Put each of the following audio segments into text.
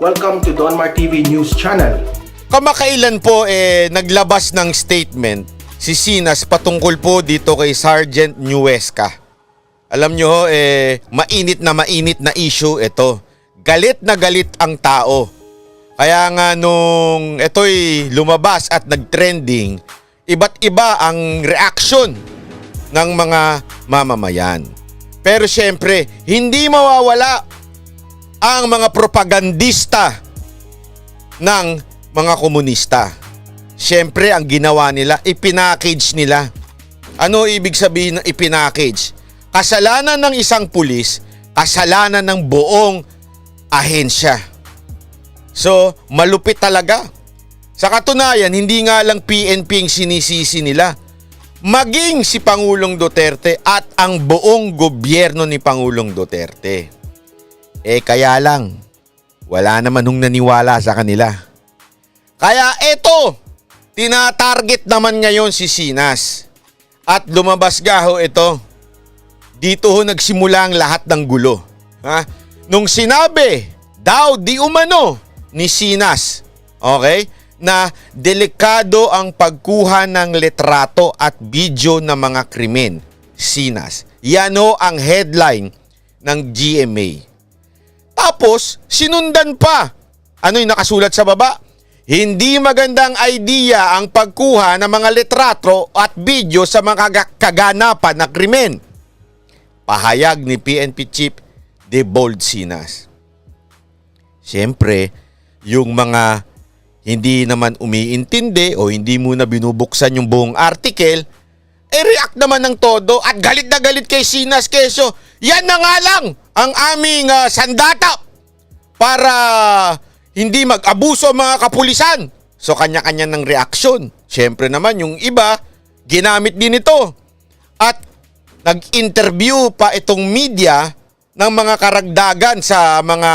Welcome to Donmar TV News Channel. Kamakailan po naglabas ng statement si Sinas patungkol po dito kay Sergeant Nuesca. Alam nyo mainit na issue ito. Galit na galit ang tao. Kaya nga nung ito'y lumabas at nag-trending, iba't iba ang reaksyon ng mga mamamayan. Pero syempre, hindi mawawala ang mga propagandista ng mga komunista. Syempre, ang ginawa nila, ipinackage nila. Ano ibig sabihin ng ipinackage? Kasalanan ng isang pulis, kasalanan ng buong ahensya. So, malupit talaga. Sa katunayan, hindi nga lang PNP ang sinisisi nila. Maging si Pangulong Duterte at ang buong gobyerno ni Pangulong Duterte. Kaya lang, wala naman hong naniwala sa kanila. Kaya eto, tinatarget naman ngayon si Sinas. At lumabas gaho ito. Dito ho nagsimula ang lahat ng gulo. Nung sinabi daw di umano ni Sinas, okay, na delikado ang pagkuha ng litrato at video ng mga krimen. Sinas. Yan ho ang headline ng GMA. Tapos, sinundan pa. Ano yung nakasulat sa baba? Hindi magandang idea ang pagkuha ng mga litrato at video sa mga kaganapan na krimen. Pahayag ni PNP Chief Debold Sinas. Siyempre, yung mga hindi naman umiintindi o hindi muna binubuksan yung buong article, react naman ng todo at galit na galit kay Sinas Quezon. Yan na nga lang ang aming sandata para hindi mag-abuso ang mga kapulisan. So kanya-kanya ng reaksyon. Siyempre naman yung iba, ginamit din ito. At nag-interview pa itong media ng mga karagdagan sa mga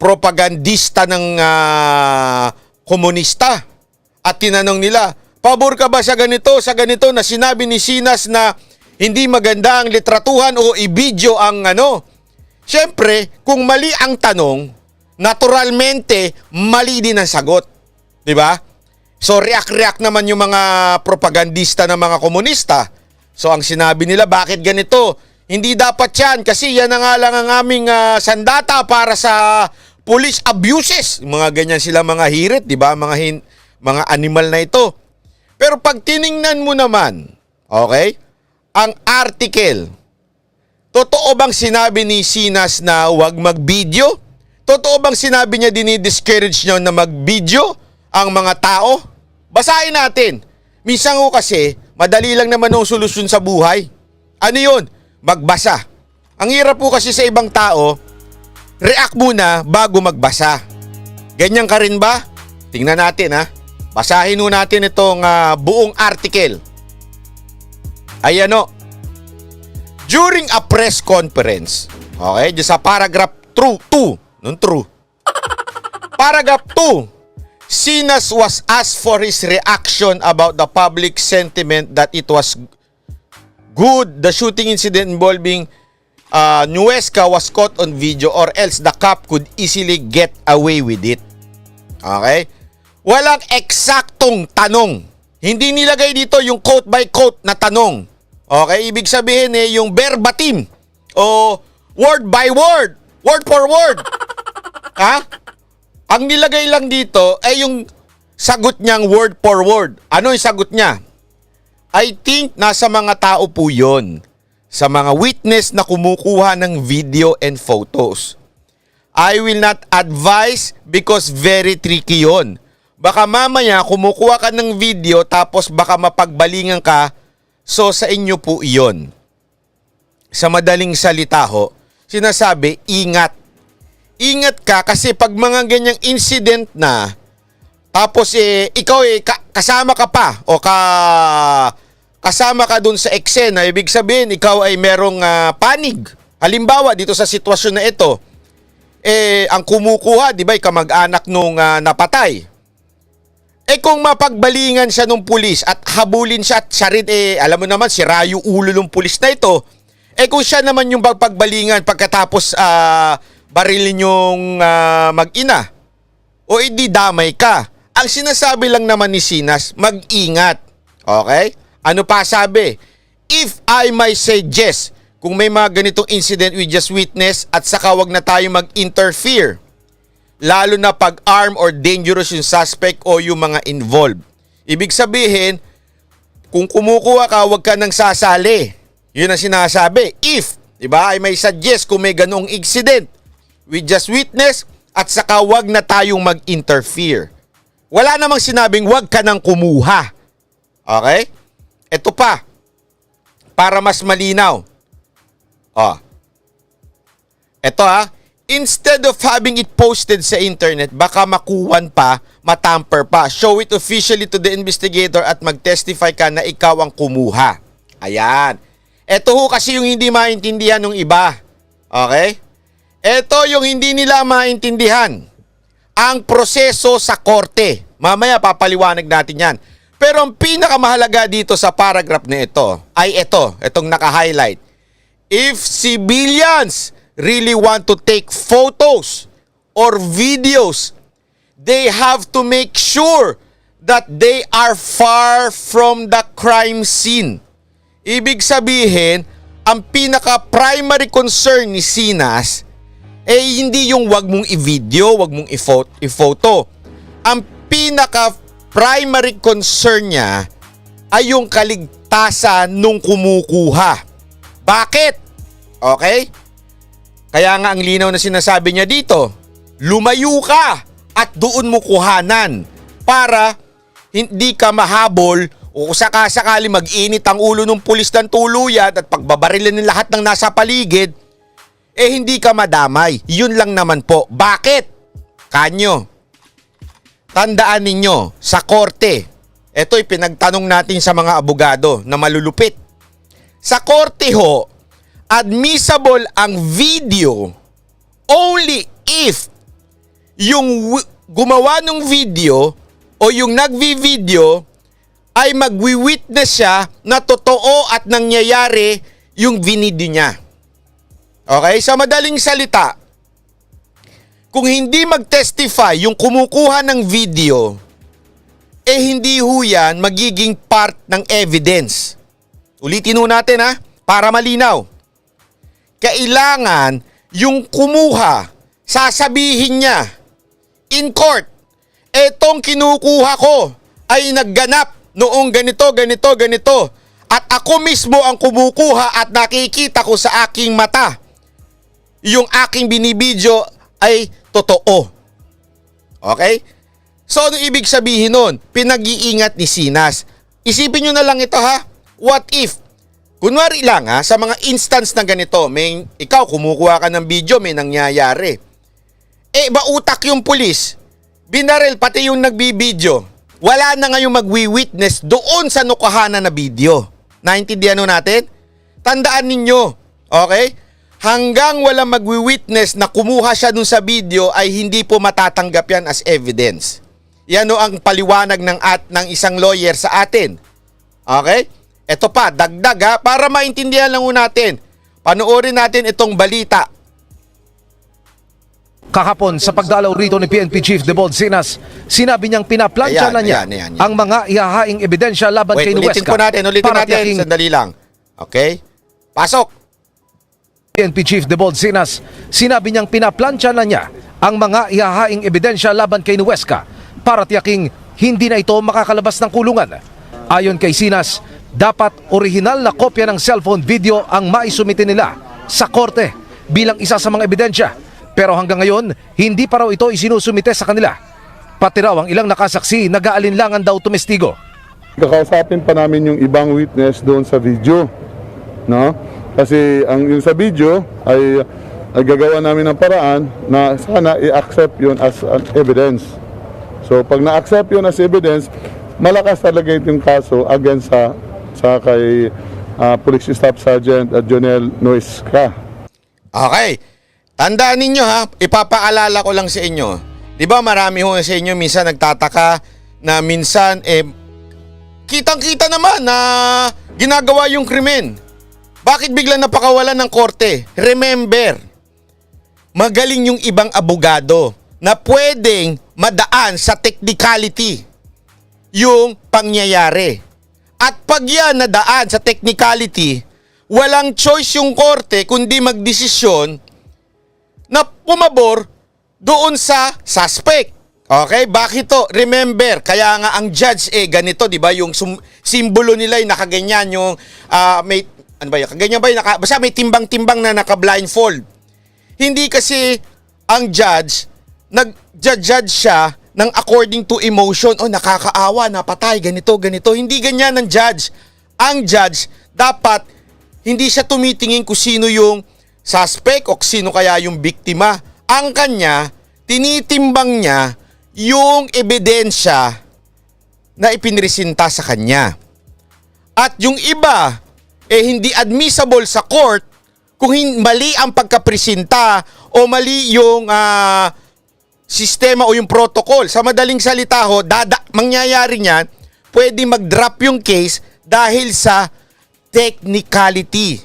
propagandista ng komunista. At tinanong nila, pabor ka ba sa ganito na sinabi ni Sinas na hindi maganda ang litratuhan o i-video ang ano? Siyempre, kung mali ang tanong, naturalmente, mali din ang sagot. Diba? So, react naman yung mga propagandista ng mga komunista. So, ang sinabi nila, bakit ganito? Hindi dapat yan kasi yan na nga lang ang aming sandata para sa police abuses. Mga ganyan sila mga hirit, diba? Mga animal na ito. Pero pag tiningnan mo naman, okay, ang article, totoo bang sinabi ni Sinas na huwag mag-video? Totoo bang sinabi niya dinidiscourage niya na mag-video ang mga tao? Basahin natin. Minsan ko kasi, madali lang naman ang solusyon sa buhay. Ano yun? Magbasa. Ang hirap po kasi sa ibang tao, react muna bago magbasa. Ganyan ka rin ba? Tingnan natin ha. Basahin ho natin itong buong article. Ayan o. During a press conference, okay, just sa paragraph 2, Paragraph 2, Sinas was asked for his reaction about the public sentiment that it was good the shooting incident involving Nuesca was caught on video or else the cop could easily get away with it. Okay? Walang eksaktong tanong. Hindi nilagay dito yung quote by quote na tanong. Okay? Ibig sabihin yung verbatim o word by word, word for word. Ang nilagay lang dito ay yung sagot niyang word for word. Ano yung sagot niya? I think nasa mga tao po yun. Sa mga witness na kumukuha ng video and photos. I will not advise because very tricky yun. Baka mamaya kumukuha ka ng video tapos baka mapagbalingan ka. So sa inyo po iyon. Sa madaling salita ho, sinasabi, ingat. Ingat ka kasi pag mga ganyang incident na, tapos ikaw kasama ka pa o kasama ka dun sa eksena, ibig sabihin ikaw ay merong panig. Halimbawa dito sa sitwasyon na ito, ang kumukuha, di ba, kamag-anak nung napatay. Kung mapagbalingan siya nung pulis at habulin siya at siya rin, alam mo naman, si Rayo ulo ng pulis na ito, kung siya naman yung pagbalingan pagkatapos barilin yung mag-ina o hindi damay ka. Ang sinasabi lang naman ni Sinas, mag-ingat. Okay? Ano pa sabi? If I may suggest, kung may mga ganitong incident we just witnessed at saka wag na tayo mag-interfere. Lalo na pag armed or dangerous yung suspect o yung mga involved. Ibig sabihin, kung kumukuha ka, wag ka nang sasali. Yun ang sinasabi. If, diba, I may suggest kung may ganong incident we just witnessed at saka wag na tayong mag-interfere. Wala namang sinabing wag ka nang kumuha. Okay? Ito pa, para mas malinaw. Ito instead of having it posted sa internet, baka makuwan pa, matamper pa. Show it officially to the investigator at mag-testify ka na ikaw ang kumuha. Ayan. Ito kasi yung hindi maintindihan ng iba. Okay? Ito yung hindi nila maintindihan. Ang proseso sa korte. Mamaya papaliwanag natin yan. Pero ang pinakamahalaga dito sa paragraph na ito ay itong naka-highlight. If civilians really want to take photos or videos, they have to make sure that they are far from the crime scene. Ibig sabihin, ang pinaka-primary concern ni Sinas hindi yung wag mong i-video, wag mong i-photo. Ang pinaka-primary concern niya ay yung kaligtasan nung kumukuha. Bakit? Okay? Kaya nga ang linaw na sinasabi niya dito, lumayo ka at doon mo kuhanan para hindi ka mahabol o sakasakali mag-init ang ulo ng pulis ng tuluyan at pagbabarilin ng lahat ng nasa paligid, hindi ka madamay. Yun lang naman po. Bakit? Kanyo. Tandaan ninyo, sa korte, ito'y pinagtanong natin sa mga abogado na malulupit. Sa korte ho, admissible ang video only if yung gumawa ng video o yung nagvi-video ay magwi-witness siya na totoo at nangyayari yung video niya. Okay? Sa madaling salita, kung hindi mag-testify yung kumukuha ng video, hindi ho yan magiging part ng evidence. Ulitin ho natin para malinaw. Kailangan yung kumuha, sasabihin niya in court, etong kinukuha ko ay nagganap noong ganito, ganito, ganito. At ako mismo ang kumukuha at nakikita ko sa aking mata. Yung aking binibidyo ay totoo. Okay? So, ano ibig sabihin nun? Pinag-iingat ni Sinas. Isipin nyo na lang ito What if? Kunwari lang sa mga instance na ganito, ikaw kumukuha ka ng video, may nangyayari. Bautak yung pulis. Binaril pati yung nagbibideo. Wala na ngayong magwi-witness doon sa nukuhanan na video. Naintindihan natin? Tandaan ninyo, okay? Hanggang wala magwi-witness na kumuha siya dun sa video ay hindi po matatanggap yan as evidence. Yan ang paliwanag ng isang lawyer sa atin. Okay? Ito pa, dagdag para maintindihan lang natin. Panoorin natin itong balita. Kahapon sa pagdalaw rito ni PNP Chief Debod Sinas, sinabi niyang pinaplansya na niya Ayan. ang mga ihahaing ebidensya laban kay Ulitin Nuesca. po natin. Sandali lang. Okay? Pasok. PNP Chief Debod Sinas, sinabi niyang pinaplansya na niya ang mga ihahaing ebidensya laban kay Nuesca para tiyaking hindi na ito makakalabas ng kulungan. Ayon kay Sinas, dapat orihinal na kopya ng cellphone video ang maisumite nila sa korte bilang isa sa mga ebidensya. Pero hanggang ngayon, hindi pa raw ito isinusumite sa kanila. Pati raw ang ilang nakasaksi, nag-aalinlangan daw tumestigo. Kakausapin pa namin yung ibang witness doon sa video. No? Kasi yung sa video ay gagawa namin ng paraan na sana i-accept yun as an evidence. So pag na-accept yun as evidence, malakas talaga yung kaso against sa kay Police Staff Sergeant Jonel Nuesca. Okay. Tandaan ninyo ipapaalala ko lang sa inyo. 'Di ba marami ho sa inyo minsan nagtataka na minsan kitang-kita naman na ginagawa yung krimen. Bakit biglang napakawalan ng korte? Remember, magaling yung ibang abogado na pwedeng madaan sa technicality yung pangyayari. At pag yan nadaan sa technicality, walang choice yung korte kundi magdesisyon na pumabor doon sa suspect. Okay, bakit to? Remember, kaya nga ang judge ganito, 'di ba? Yung simbolo nila ay nakaganyan, yung may ano ba 'yan? Kaganyan ba 'yung basta may timbang-timbang na naka-blindfold. Hindi kasi ang judge nag-judge siya ng according to emotion. Oh, nakakaawa, napatay, ganito. Hindi ganyan ang judge. Ang judge dapat hindi siya tumitingin kung sino yung suspect o sino kaya yung biktima. Ang kanya, tinitimbang niya yung ebidensya na ipinresinta sa kanya. At yung iba, hindi admissible sa court kung mali ang pagkapresinta o mali yung sistema o yung protocol. Sa madaling salita ho, mangyayari niyan, pwede mag-drop yung case dahil sa technicality.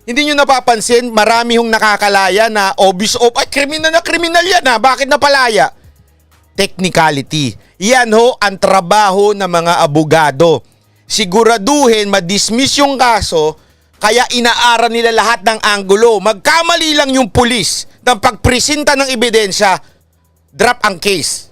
Hindi nyo napapansin, marami hong nakakalaya na obvious kriminal yan bakit napalaya? Technicality. Yan ho ang trabaho ng mga abogado. Siguraduhin ma-dismiss yung kaso, kaya inaaral nila lahat ng anggulo. Magkamali lang yung pulis ng pagpresenta ng ebidensya, drop ang case.